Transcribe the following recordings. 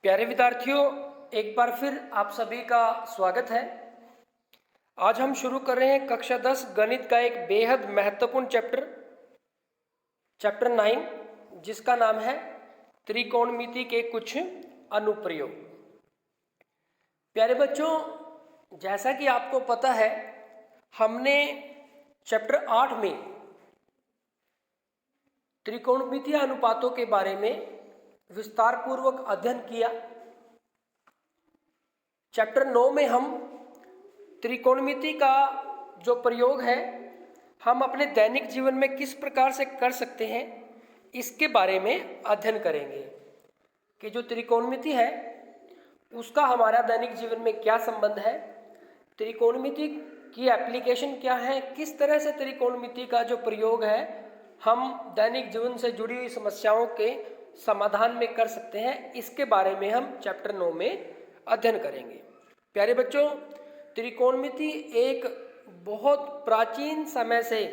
प्यारे विद्यार्थियों, एक बार फिर आप सभी का स्वागत है। आज हम शुरू कर रहे हैं कक्षा 10 गणित का एक बेहद महत्वपूर्ण चैप्टर 9, जिसका नाम है त्रिकोणमिति के कुछ अनुप्रयोग। प्यारे बच्चों, जैसा कि आपको पता है, हमने चैप्टर 8 में त्रिकोणमितीय अनुपातों के बारे में विस्तार पूर्वक अध्ययन किया। चैप्टर 9 में हम त्रिकोणमिति का जो प्रयोग है हम अपने दैनिक जीवन में किस प्रकार से कर सकते हैं, इसके बारे में अध्ययन करेंगे कि जो त्रिकोणमिति है उसका हमारा दैनिक जीवन में क्या संबंध है, त्रिकोणमिति की एप्लीकेशन क्या है, किस तरह से त्रिकोणमिति का जो प्रयोग है हम दैनिक जीवन से जुड़ी हुई समस्याओं के समाधान में कर सकते हैं, इसके बारे में हम चैप्टर 9 में अध्ययन करेंगे। प्यारे बच्चों, त्रिकोणमिति एक बहुत प्राचीन समय से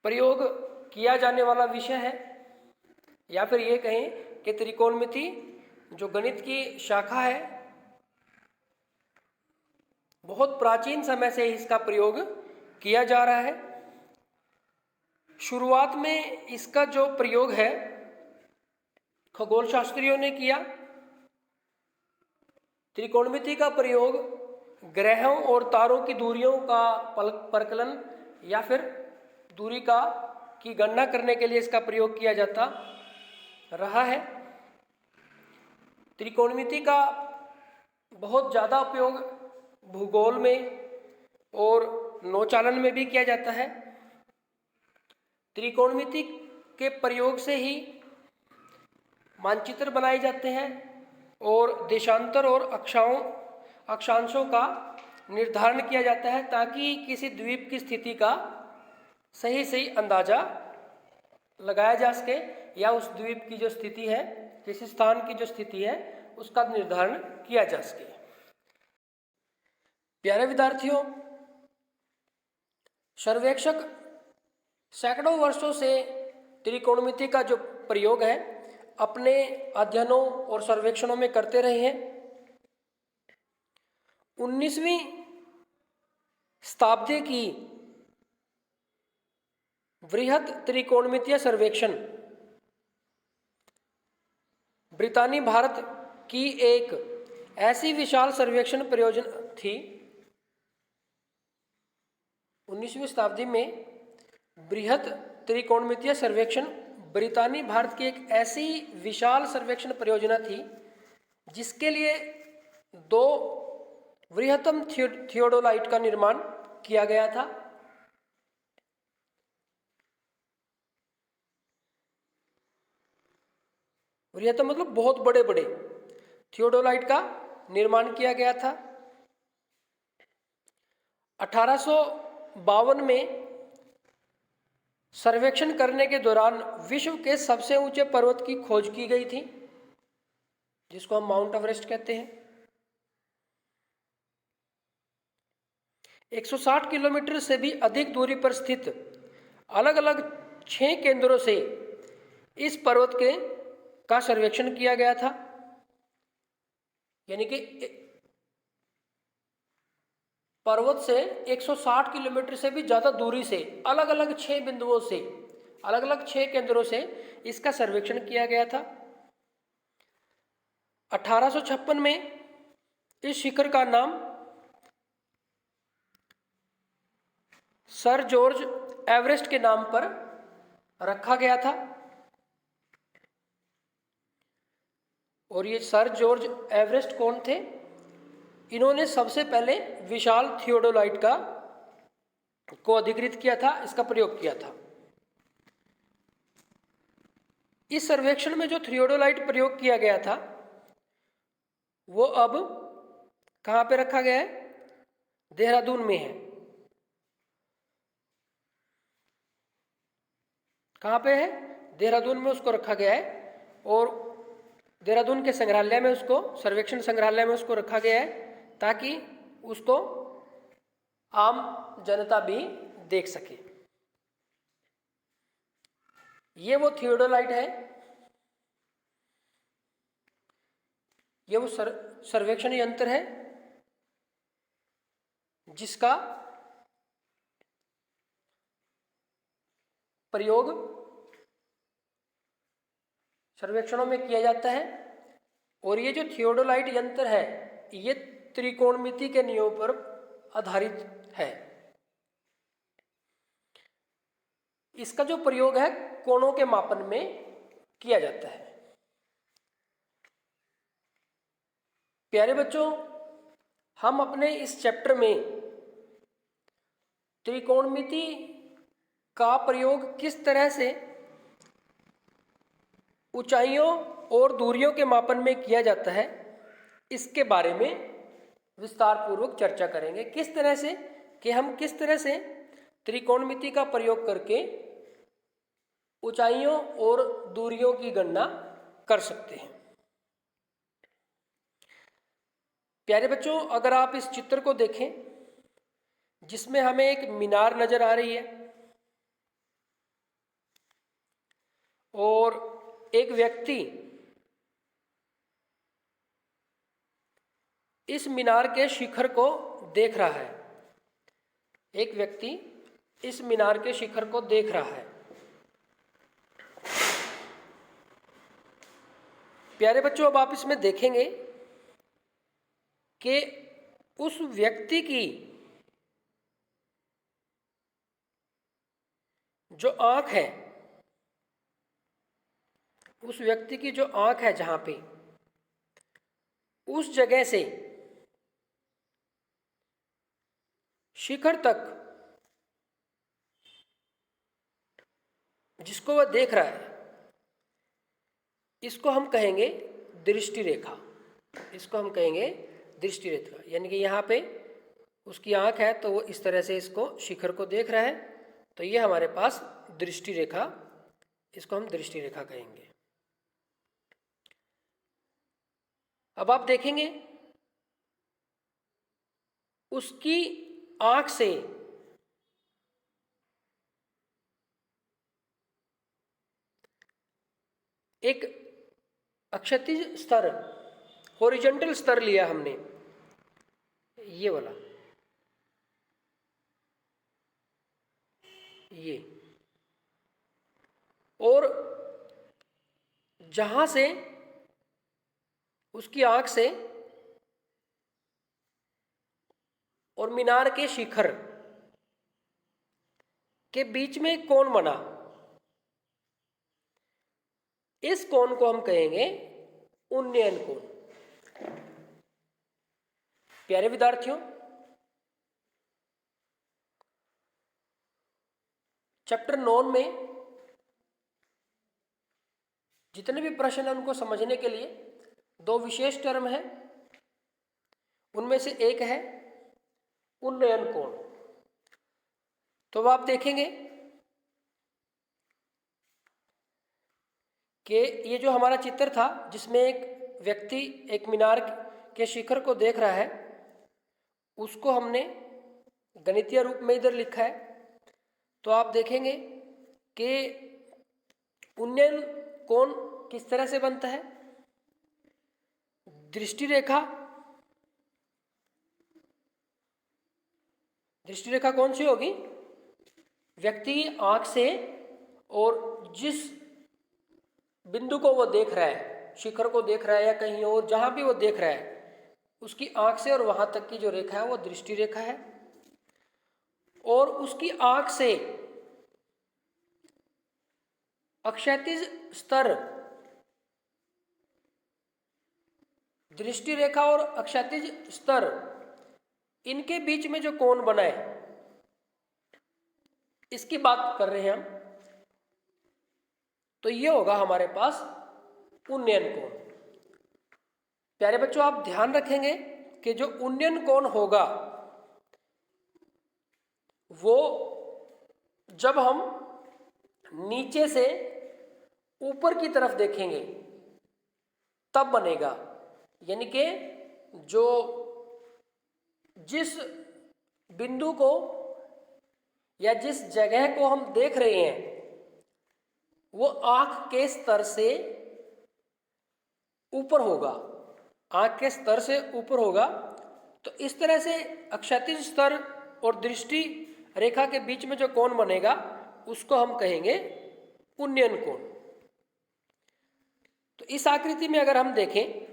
प्रयोग किया जाने वाला विषय है, या फिर ये कहें कि त्रिकोणमिति जो गणित की शाखा है, बहुत प्राचीन समय से इसका प्रयोग किया जा रहा है। शुरुआत में इसका जो प्रयोग है खगोल शास्त्रियों ने किया। त्रिकोणमिति का प्रयोग ग्रहों और तारों की दूरियों का परकलन या फिर दूरी की गणना करने के लिए इसका प्रयोग किया जाता रहा है। त्रिकोणमिति का बहुत ज़्यादा उपयोग भूगोल में और नौचालन में भी किया जाता है। त्रिकोणमिति के प्रयोग से ही मानचित्र बनाए जाते हैं और देशांतर और अक्षांशों का निर्धारण किया जाता है, ताकि किसी द्वीप की स्थिति का सही अंदाजा लगाया जा सके या उस द्वीप की जो स्थिति है, किसी स्थान की जो स्थिति है, उसका निर्धारण किया जा सके। प्यारे विद्यार्थियों, सर्वेक्षक सैकड़ों वर्षों से त्रिकोणमिति का जो प्रयोग है अपने अध्ययनों और सर्वेक्षणों में करते रहे हैं। 19वीं शताब्दी की वृहत त्रिकोणमितीय सर्वेक्षण ब्रितानी भारत की एक ऐसी विशाल सर्वेक्षण परियोजना थी। 19वीं शताब्दी में बृहत त्रिकोणमितीय सर्वेक्षण ब्रितानी भारत की एक ऐसी विशाल सर्वेक्षण परियोजना थी जिसके लिए 2 वृहत्तम थियोडोलाइट का निर्माण किया गया था। वृहत्तम मतलब बहुत बड़े बड़े थियोडोलाइट का निर्माण किया गया था। 1852 में सर्वेक्षण करने के दौरान विश्व के सबसे ऊंचे पर्वत की खोज की गई थी, जिसको हम माउंट एवरेस्ट कहते हैं। 160 किलोमीटर से भी अधिक दूरी पर स्थित अलग अलग 6 केंद्रों से इस पर्वत का सर्वेक्षण किया गया था। यानी कि पर्वत से 160 किलोमीटर से भी ज़्यादा दूरी से अलग अलग 6 बिंदुओं से, अलग अलग 6 केंद्रों से इसका सर्वेक्षण किया गया था। 1856 में इस शिखर का नाम सर जॉर्ज एवरेस्ट के नाम पर रखा गया था। और ये सर जॉर्ज एवरेस्ट कौन थे? इन्होंने सबसे पहले विशाल थियोडोलाइट को अधिकृत किया था, इसका प्रयोग किया था। इस सर्वेक्षण में जो थियोडोलाइट प्रयोग किया गया था वो अब कहाँ पे रखा गया है? देहरादून में है। कहाँ पे है? देहरादून में उसको रखा गया है और देहरादून के संग्रहालय में उसको, सर्वेक्षण संग्रहालय में उसको रखा गया है, ताकि उसको आम जनता भी देख सके। ये वो थियोडोलाइट है ये वो सर्वेक्षण यंत्र है जिसका प्रयोग सर्वेक्षणों में किया जाता है। और ये जो थियोडोलाइट यंत्र है ये त्रिकोणमिति के नियमों पर आधारित है। इसका जो प्रयोग है कोणों के मापन में किया जाता है। प्यारे बच्चों, हम अपने इस चैप्टर में त्रिकोणमिति का प्रयोग किस तरह से ऊंचाइयों और दूरियों के मापन में किया जाता है इसके बारे में विस्तार पूर्वक चर्चा करेंगे। किस तरह से कि हम किस तरह से त्रिकोणमिति का प्रयोग करके ऊंचाइयों और दूरियों की गणना कर सकते हैं। प्यारे बच्चों, अगर आप इस चित्र को देखें जिसमें हमें एक मीनार नजर आ रही है और एक व्यक्ति इस मीनार के शिखर को देख रहा है। एक व्यक्ति इस मीनार के शिखर को देख रहा है। प्यारे बच्चों, अब आप इसमें देखेंगे कि उस व्यक्ति की जो आंख है, उस व्यक्ति की जो आंख है जहां पे, उस जगह से शिखर तक जिसको वह देख रहा है इसको हम कहेंगे दृष्टि रेखा। इसको हम कहेंगे दृष्टि रेखा, यानी कि यहाँ पे उसकी आंख है तो वो इस तरह से इसको शिखर को देख रहा है, तो ये हमारे पास दृष्टि रेखा, इसको हम दृष्टि रेखा कहेंगे। अब आप देखेंगे उसकी आंख से एक अक्षैतिज स्तर, हॉरिजॉन्टल स्तर लिया हमने, ये वाला, ये, और जहां से उसकी आंख से और मीनार के शिखर के बीच में एक कोण बना, इस कोण को हम कहेंगे उन्नयन कोण। प्यारे विद्यार्थियों, चैप्टर 9 में जितने भी प्रश्न हैं उनको समझने के लिए दो विशेष टर्म है। उनमें से एक है उन्नयन कोण। तो आप देखेंगे कि ये जो हमारा चित्र था जिसमें एक व्यक्ति एक मीनार के शिखर को देख रहा है, उसको हमने गणितीय रूप में इधर लिखा है। तो आप देखेंगे कि उन्नयन कोण किस तरह से बनता है। दृष्टि रेखा कौन सी होगी? व्यक्ति आंख से और जिस बिंदु को वो देख रहा है, शिखर को देख रहा है या कहीं और जहां भी वो देख रहा है, उसकी आंख से और वहां तक की जो रेखा है वो दृष्टि रेखा है। और उसकी आंख से अक्षैतिज स्तर, दृष्टि रेखा और अक्षैतिज स्तर, इनके बीच में जो कोण बना है इसकी बात कर रहे हैं हम। तो ये होगा हमारे पास उन्नयन कोण। प्यारे बच्चों, आप ध्यान रखेंगे कि जो उन्नयन कोण होगा वो जब हम नीचे से ऊपर की तरफ देखेंगे तब बनेगा। यानी कि जो जिस बिंदु को या जिस जगह को हम देख रहे हैं वो आंख के स्तर से ऊपर होगा, आंख के स्तर से ऊपर होगा। तो इस तरह से अक्षैतिज स्तर और दृष्टि रेखा के बीच में जो कोण बनेगा उसको हम कहेंगे उन्नयन कोण। तो इस आकृति में अगर हम देखें,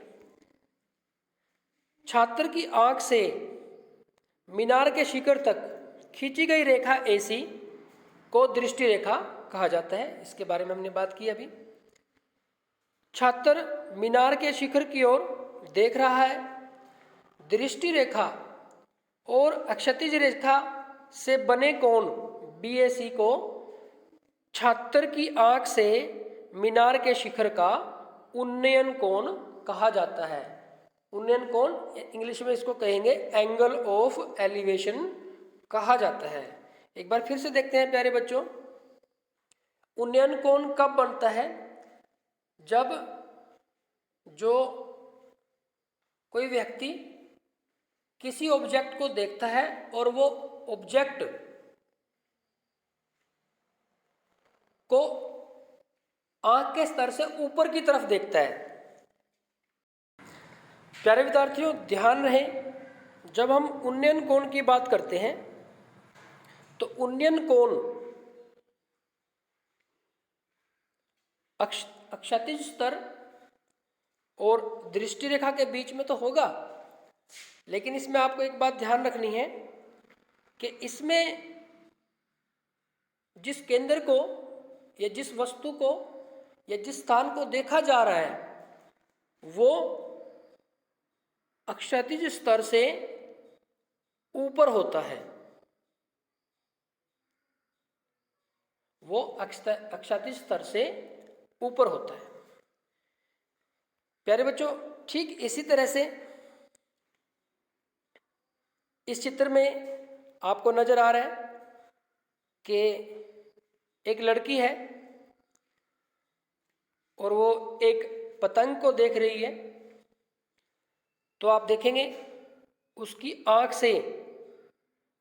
छात्र की आंख से मीनार के शिखर तक खींची गई रेखा AC को दृष्टि रेखा कहा जाता है। इसके बारे में हमने बात की अभी। छात्र मीनार के शिखर की ओर देख रहा है। दृष्टि रेखा और अक्षैतिज रेखा से बने कोण BAC को छात्र की आंख से मीनार के शिखर का उन्नयन कोण कहा जाता है। उन्नयन कोण इंग्लिश में इसको कहेंगे एंगल ऑफ एलिवेशन कहा जाता है। एक बार फिर से देखते हैं प्यारे बच्चों, उन्नयन कोण कब बनता है? जब जो कोई व्यक्ति किसी ऑब्जेक्ट को देखता है और वो ऑब्जेक्ट को आंख के स्तर से ऊपर की तरफ देखता है। प्यारे विद्यार्थियों, ध्यान रहे, जब हम उन्नयन कोण की बात करते हैं तो उन्नयन कोण अक्षैतिज स्तर और दृष्टि रेखा के बीच में तो होगा, लेकिन इसमें आपको एक बात ध्यान रखनी है कि इसमें जिस केंद्र को या जिस वस्तु को या जिस स्थान को देखा जा रहा है वो अक्षैतिज स्तर से ऊपर होता है। वो अक्षैतिज स्तर से ऊपर होता है। प्यारे बच्चों, ठीक इसी तरह से इस चित्र में आपको नजर आ रहा है कि एक लड़की है और वो एक पतंग को देख रही है। तो आप देखेंगे उसकी आंख से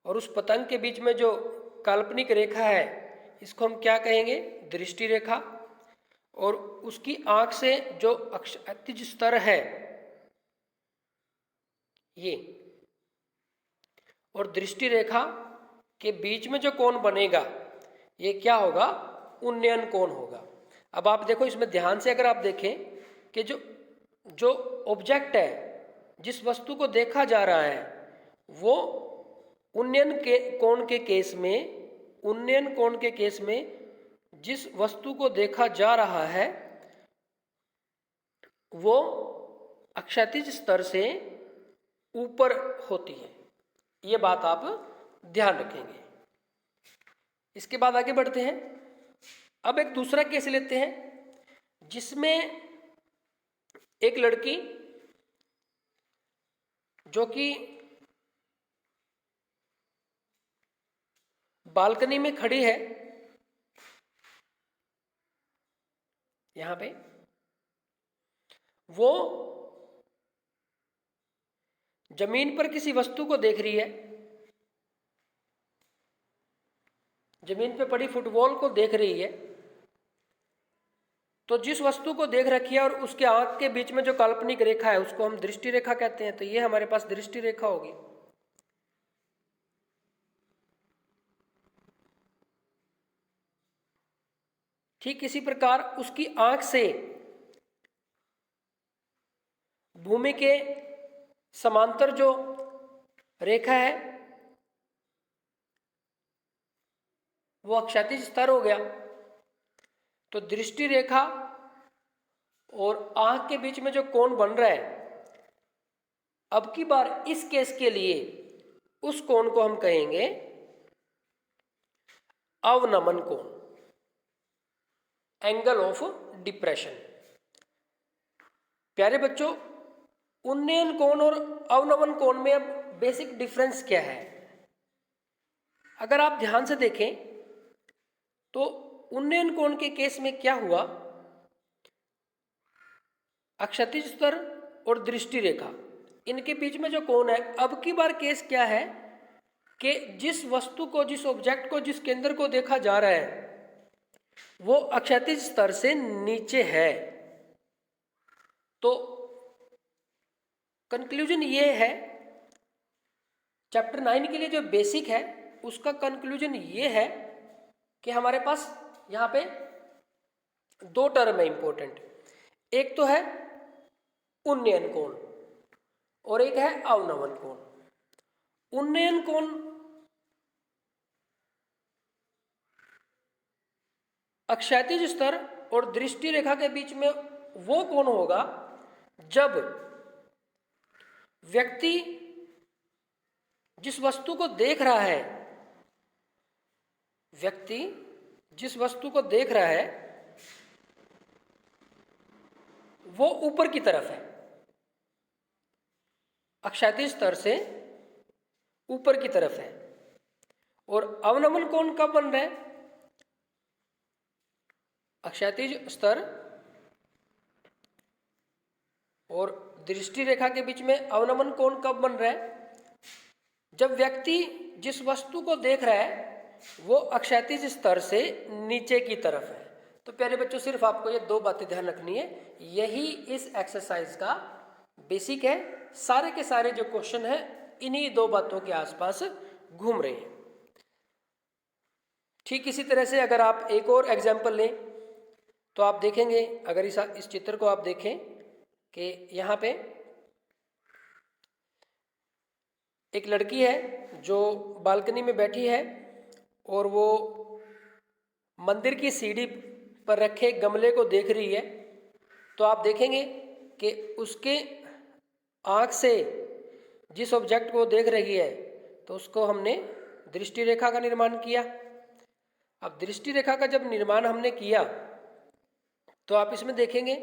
और उस पतंग के बीच में जो काल्पनिक रेखा है इसको हम क्या कहेंगे? दृष्टि रेखा। और उसकी आंख से जो अक्षैतिज स्तर है ये, और दृष्टि रेखा के बीच में जो कोण बनेगा ये क्या होगा? उन्नयन कोण होगा। अब आप देखो, इसमें ध्यान से अगर आप देखें कि जो ऑब्जेक्ट है, जिस वस्तु को देखा जा रहा है, वो उन्नयन कोण के केस में जिस वस्तु को देखा जा रहा है वो अक्षैतिज स्तर से ऊपर होती है। ये बात आप ध्यान रखेंगे। इसके बाद आगे बढ़ते हैं। अब एक दूसरा केस लेते हैं जिसमें एक लड़की जो कि बालकनी में खड़ी है, यहां पे वो जमीन पर किसी वस्तु को देख रही है, जमीन पे पड़ी फुटबॉल को देख रही है। तो जिस वस्तु को देख रखी है और उसके आंख के बीच में जो काल्पनिक रेखा है उसको हम दृष्टि रेखा कहते हैं। तो ये हमारे पास दृष्टि रेखा होगी। ठीक इसी प्रकार उसकी आंख से भूमि के समांतर जो रेखा है वो अक्षैतिज स्तर हो गया। तो दृष्टि रेखा और आंख के बीच में जो कोण बन रहा है, अब की बार इस केस के लिए उस कोण को हम कहेंगे अवनमन कोण, एंगल ऑफ डिप्रेशन। प्यारे बच्चों, उन्नयन कोण और अवनमन कोण में अब बेसिक डिफरेंस क्या है? अगर आप ध्यान से देखें तो उन्नयन कोण के केस में क्या हुआ? अक्षैतिज स्तर और दृष्टि रेखा, इनके बीच में जो कोण है, अब की बार केस क्या है कि जिस वस्तु को, जिस ऑब्जेक्ट को, जिस केंद्र को देखा जा रहा है वो अक्षैतिज स्तर से नीचे है। तो कंक्लूजन ये है, चैप्टर 9 के लिए जो बेसिक है उसका कंक्लूजन ये है कि हमारे पास यहाँ पे दो टर्म है इंपॉर्टेंट। एक तो है उन्नयन कोण और एक है अवनमन कोण। उन्नयन कोण अक्षैतिज स्तर और दृष्टि रेखा के बीच में वो कोण होगा जब व्यक्ति जिस वस्तु को देख रहा है, व्यक्ति जिस वस्तु को देख रहा है वो ऊपर की तरफ है, अक्षैतिज स्तर से ऊपर की तरफ है। और अवनमन कोण कब बन रहा है? अक्षैतिज स्तर और दृष्टि रेखा के बीच में अवनमन कोण कब बन रहा है? जब व्यक्ति जिस वस्तु को देख रहा है वो अक्षैतिज स्तर से नीचे की तरफ है। तो प्यारे बच्चों, सिर्फ आपको ये दो बातें ध्यान रखनी है, यही इस एक्सरसाइज का बेसिक है। सारे के सारे जो क्वेश्चन है इन्हीं दो बातों के आसपास घूम रहे हैं। ठीक इसी तरह से अगर आप एक और एग्जाम्पल लें तो आप देखेंगे, अगर इस चित्र को आप देखें कि यहाँ पे एक लड़की है जो बालकनी में बैठी है और वो मंदिर की सीढ़ी पर रखे गमले को देख रही है। तो आप देखेंगे कि उसके आँख से जिस ऑब्जेक्ट को देख रही है तो उसको हमने दृष्टि रेखा का निर्माण किया। अब दृष्टि रेखा का जब निर्माण हमने किया तो आप इसमें देखेंगे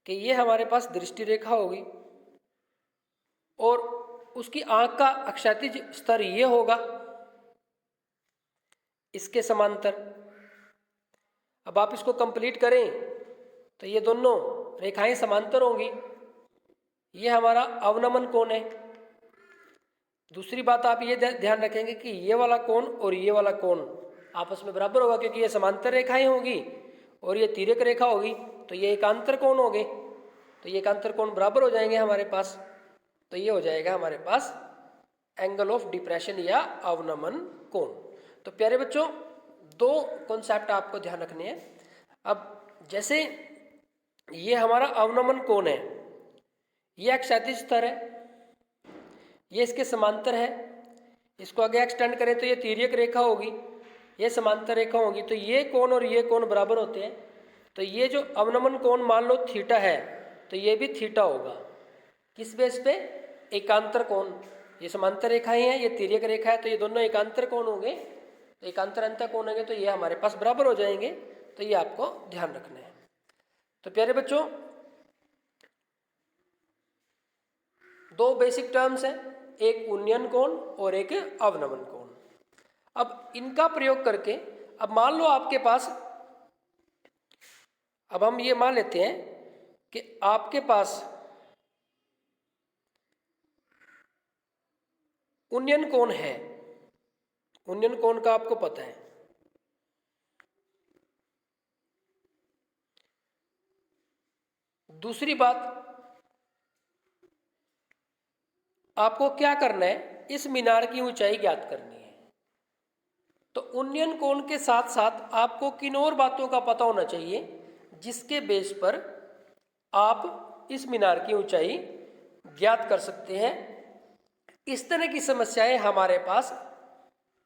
कि ये हमारे पास दृष्टि रेखा होगी और उसकी आँख का अक्षैतिज स्तर ये होगा इसके समांतर। अब आप इसको कंप्लीट करें तो ये दोनों रेखाएं समांतर होंगी। ये हमारा अवनमन कोण है। दूसरी बात आप ये ध्यान रखेंगे कि ये वाला कोण और ये वाला कोण आपस में बराबर होगा, क्योंकि ये समांतर रेखाएं होगी और ये तिर्यक रेखा होगी, तो ये एकांतर कोण होंगे। तो ये एकांतर कोण बराबर हो जाएंगे हमारे पास। तो ये हो जाएगा हमारे पास एंगल ऑफ डिप्रेशन या अवनमन कोण। तो प्यारे बच्चों, दो कॉन्सेप्ट आपको ध्यान रखने हैं। अब जैसे ये हमारा अवनमन कोण है, ये क्षैतिज स्तर है, ये इसके समांतर है। इसको आगे एक्सटेंड करें तो ये तिर्यक रेखा होगी, ये समांतर रेखा होगी। तो ये कोण और ये कोण बराबर होते हैं। तो ये जो अवनमन कोण मान लो थीटा है तो ये भी थीटा होगा। किस बेस पे? एकांतर कोण। ये समांतर रेखाएं हैं, ये तिर्यक रेखा है, तो ये दोनों एकांतर कोण होंगे। तो एकांतर अंतर कोण होंगे तो ये हमारे पास बराबर हो जाएंगे। तो ये आपको ध्यान रखना है। तो प्यारे बच्चों, दो बेसिक टर्म्स हैं, एक उन्नयन कोण और एक अवनमन कोण। अब इनका प्रयोग करके, अब मान लो आपके पास, अब हम ये मान लेते हैं कि आपके पास उन्नयन कोण है। उन्नयन कोण का आपको पता है। दूसरी बात, आपको क्या करना है, इस मीनार की ऊंचाई ज्ञात करनी है। तो उन्नयन कोण के साथ साथ आपको किन और बातों का पता होना चाहिए जिसके बेस पर आप इस मीनार की ऊंचाई ज्ञात कर सकते हैं। इस तरह की समस्याएं हमारे पास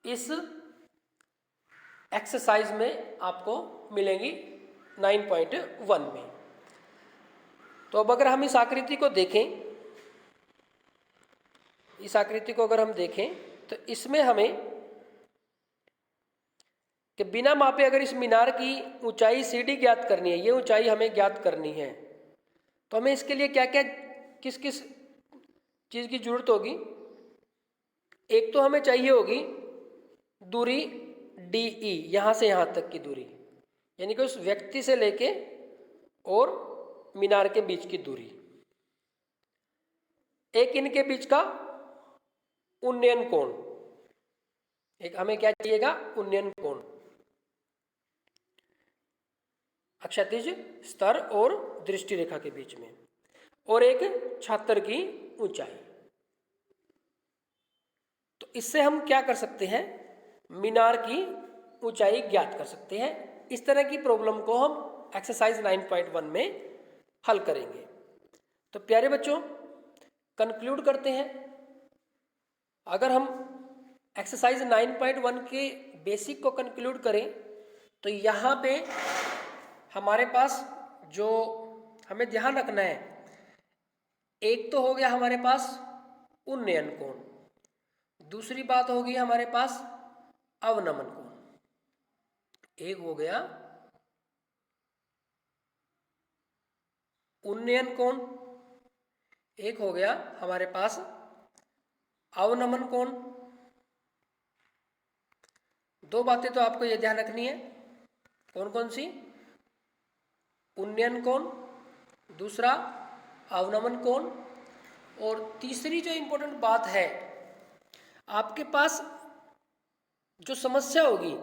इस एक्सरसाइज में आपको मिलेंगी 9.1 में। तो अब अगर हम इस आकृति को देखें, इस आकृति को अगर हम देखें तो इसमें हमें कि बिना मापे अगर इस मीनार की ऊंचाई सीढ़ी ज्ञात करनी है, ये ऊंचाई हमें ज्ञात करनी है, तो हमें इसके लिए क्या क्या किस किस चीज़ की जरूरत होगी। एक तो हमें चाहिए होगी दूरी DE, यहाँ से यहाँ तक की दूरी, यानी कि उस व्यक्ति से लेके और मीनार के बीच की दूरी। एक इनके बीच का उन्नयन कोण, एक हमें क्या चाहिएगा, उन्नयन कोण, अक्षैतिज स्तर और दृष्टि रेखा के बीच में। और एक छात्र की ऊंचाई। तो इससे हम क्या कर सकते हैं, मीनार की ऊंचाई ज्ञात कर सकते हैं। इस तरह की प्रॉब्लम को हम एक्सरसाइज 9.1 में हल करेंगे। तो प्यारे बच्चों, कंक्लूड करते हैं। अगर हम एक्सरसाइज 9.1 के बेसिक को कंक्लूड करें तो यहाँ पे हमारे पास जो हमें ध्यान रखना है, एक तो हो गया हमारे पास उन्नयन कोण, दूसरी बात होगी हमारे पास अवनमन कोण। एक हो गया उन्नयन कोण, एक हो गया हमारे पास अवनमन कोण। दो बातें तो आपको ये ध्यान रखनी है, कौन कौन सी, उन्नयन कोण, दूसरा अवनमन कोण। और तीसरी जो इंपॉर्टेंट बात है, आपके पास जो समस्या होगी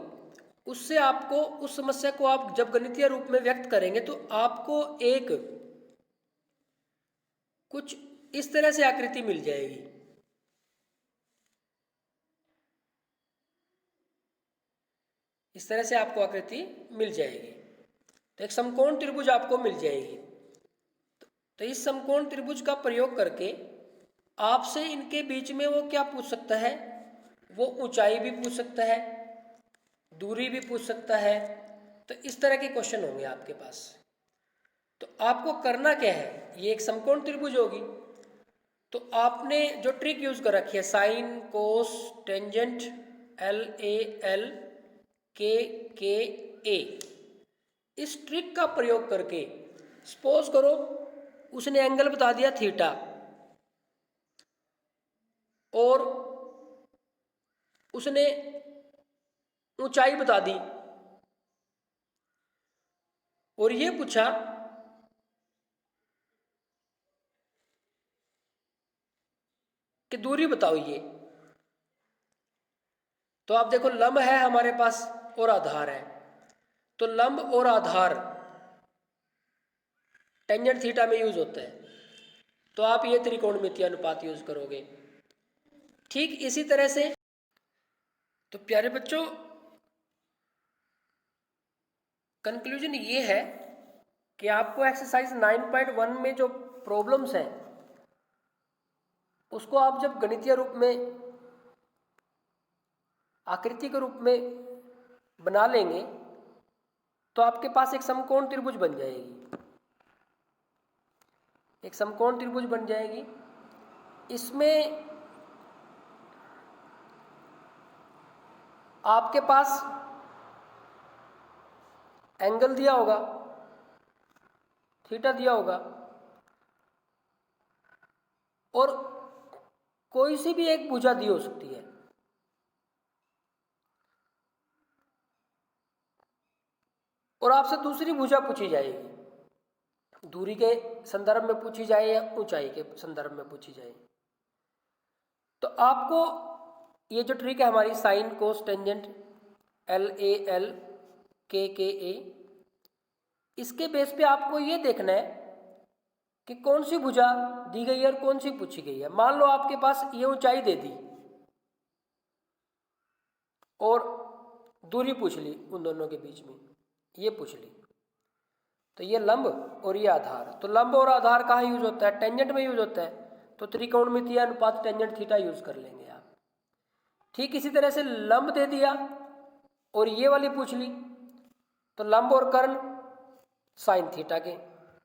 उससे आपको, उस समस्या को आप जब गणितीय रूप में व्यक्त करेंगे तो आपको एक कुछ इस तरह से आकृति मिल जाएगी। इस तरह से आपको आकृति मिल जाएगी। तो एक समकोण त्रिभुज आपको मिल जाएगी। तो इस समकोण त्रिभुज का प्रयोग करके आपसे इनके बीच में वो क्या पूछ सकता है, वो ऊंचाई भी पूछ सकता है, दूरी भी पूछ सकता है। तो इस तरह के क्वेश्चन होंगे आपके पास। तो आपको करना क्या है, ये एक समकोण त्रिभुज होगी तो आपने जो ट्रिक यूज कर रखी है, sine cos tangent LAL KA, इस ट्रिक का प्रयोग करके सपोज करो उसने एंगल बता दिया थीटा और उसने ऊंचाई बता दी और ये पूछा कि दूरी बताओ ये। तो आप देखो लंब है हमारे पास और आधार है, तो लंब और आधार टेंजेंट थीटा में यूज होता है, तो आप ये त्रिकोणमितीय अनुपात यूज करोगे। ठीक इसी तरह से, तो प्यारे बच्चों कंक्लूजन ये है कि आपको एक्सरसाइज 9.1 में जो प्रॉब्लम्स हैं उसको आप जब गणितीय रूप में, आकृति के रूप में बना लेंगे तो आपके पास एक समकोण त्रिभुज बन जाएगी, एक समकोण त्रिभुज बन जाएगी। इसमें आपके पास एंगल दिया होगा, थीटा दिया होगा और कोई सी भी एक भुजा दी हो सकती है। और आपसे दूसरी भुजा पूछी जाएगी, दूरी के संदर्भ में पूछी जाए या ऊंचाई के संदर्भ में पूछी जाए। तो आपको ये जो ट्रिक है हमारी sine cos tangent LAL KA, इसके बेस पे आपको ये देखना है कि कौन सी भुजा दी गई है और कौन सी पूछी गई है। मान लो आपके पास ये ऊंचाई दे दी और दूरी पूछ ली उन दोनों के बीच में, ये पूछ ली, तो ये लंब और ये आधार। तो लंब और आधार कहाँ यूज होता है, टेंजेंट में यूज होता है, तो त्रिकोणमितीय अनुपात टेंजेंट थीटा यूज कर लेंगे आप। ठीक इसी तरह से लंब दे दिया और ये वाली पूछ ली, तो लंब और कर्ण साइन थीटा के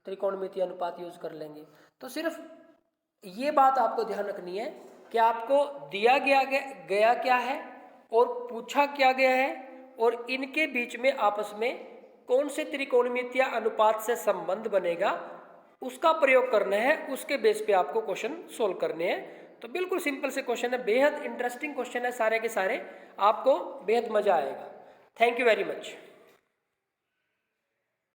त्रिकोणमितीय अनुपात यूज कर लेंगे। तो सिर्फ ये बात आपको ध्यान रखनी है कि आपको दिया गया क्या है और पूछा क्या गया है और इनके बीच में आपस में कौन से त्रिकोणमितीय अनुपात से संबंध बनेगा उसका प्रयोग करना है। उसके बेस पे आपको क्वेश्चन सोल्व करने हैं। तो बिल्कुल सिंपल से क्वेश्चन है, बेहद इंटरेस्टिंग क्वेश्चन है, सारे के सारे आपको बेहद मजा आएगा। Thank you very much.